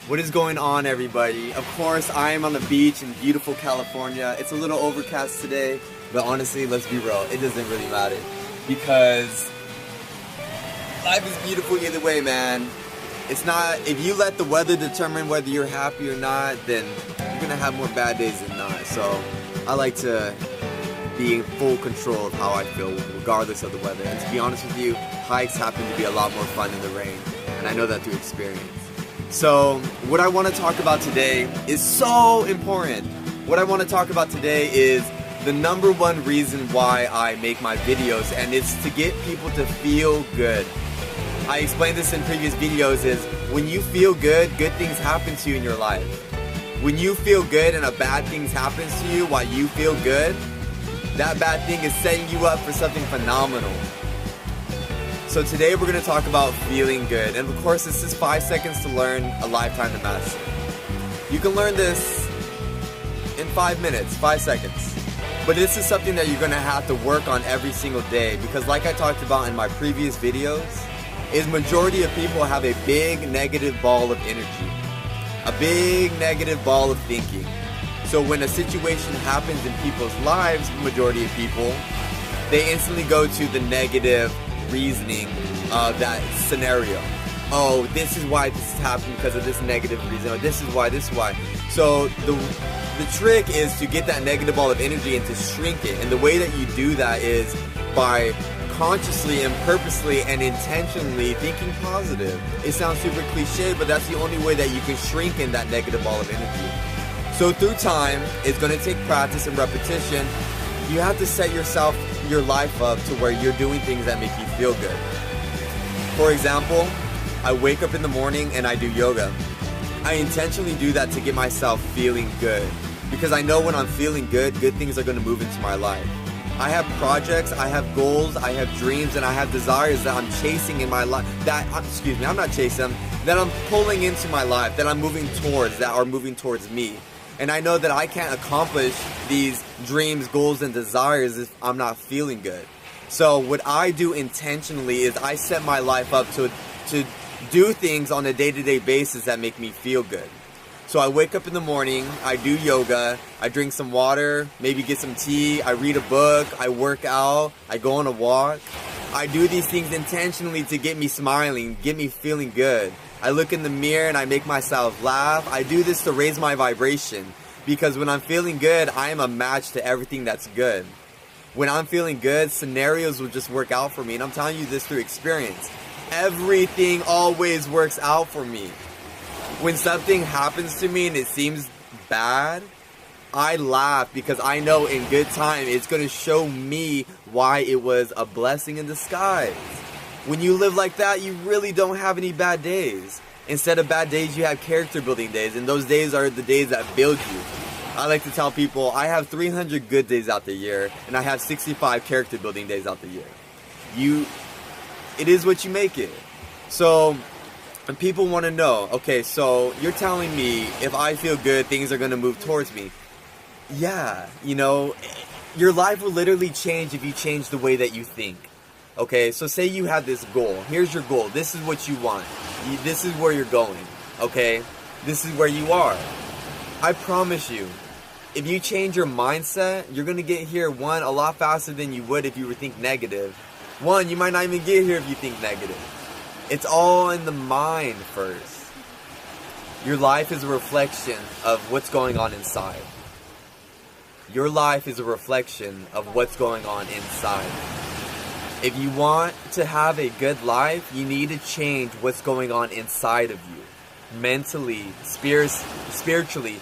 What is going on, everybody? Of course, I am on the beach in beautiful California. It's a little overcast today, but honestly, let's be real, it doesn't really matter because life is beautiful either way, man. It's not, if you let the weather determine whether you're happy or not, then you're gonna have more bad days than not. So I like to be in full control of how I feel regardless of the weather. And to be honest with you, hikes happen to be a lot more fun in the rain, and I know that through experience. So what I want to talk about today is so important. What I want to talk about today is the number one reason why I make my videos, and it's to get people to feel good. I explained this in previous videos, is when you feel good, good things happen to you in your life. When you feel good and a bad thing happens to you while you feel good, that bad thing is setting you up for something phenomenal. So today we're going to talk about feeling good, and of course this is 5 seconds to learn, a lifetime to master. You can learn this in 5 minutes, 5 seconds. But this is something that you're going to have to work on every single day, because like I talked about in my previous videos, is majority of people have a big negative ball of energy. A big negative ball of thinking. So when a situation happens in people's lives, majority of people, they instantly go to the negative reasoning of that scenario. Oh, this is why this is happening because of this negative reason. Or this is why. So the trick is to get that negative ball of energy and to shrink it. And the way that you do that is by consciously and purposely and intentionally thinking positive. It sounds super cliche, but that's the only way that you can shrink in that negative ball of energy. So through time, it's going to take practice and repetition. You have to set your life up to where you're doing things that make you feel good. For example, I wake up in the morning and I do yoga. I intentionally do that to get myself feeling good, because I know when I'm feeling good, good things are going to move into my life. I have projects, I have goals, I have dreams, and I have desires that I'm chasing in my life, I'm not chasing them, that I'm pulling into my life, that I'm moving towards, that are moving towards me. And I know that I can't accomplish these dreams, goals, and desires if I'm not feeling good. So what I do intentionally is I set my life up to do things on a day-to-day basis that make me feel good. So I wake up in the morning, I do yoga, I drink some water, maybe get some tea, I read a book, I work out, I go on a walk. I do these things intentionally to get me smiling, get me feeling good. I look in the mirror and I make myself laugh. I do this to raise my vibration, because when I'm feeling good, I am a match to everything that's good. When I'm feeling good, scenarios will just work out for me, and I'm telling you this through experience. Everything always works out for me. When something happens to me and it seems bad, I laugh because I know in good time it's going to show me why it was a blessing in disguise. When you live like that, you really don't have any bad days. Instead of bad days, you have character building days, and those days are the days that build you. I like to tell people I have 300 good days out the year, and I have 65 character building days out the year. It is what you make it. So, and people want to know, okay, so you're telling me if I feel good, things are going to move towards me. Yeah, you know, your life will literally change if you change the way that you think. Okay, so say you have this goal. Here's your goal. This is what you want. This is where you're going. Okay, this is where you are. I promise you, if you change your mindset, you're going to get here, one, a lot faster than you would if you were think negative. One, you might not even get here if you think negative. It's all in the mind first. Your life is a reflection of what's going on inside. Your life is a reflection of what's going on inside. If you want to have a good life, you need to change what's going on inside of you. Mentally, spiritually,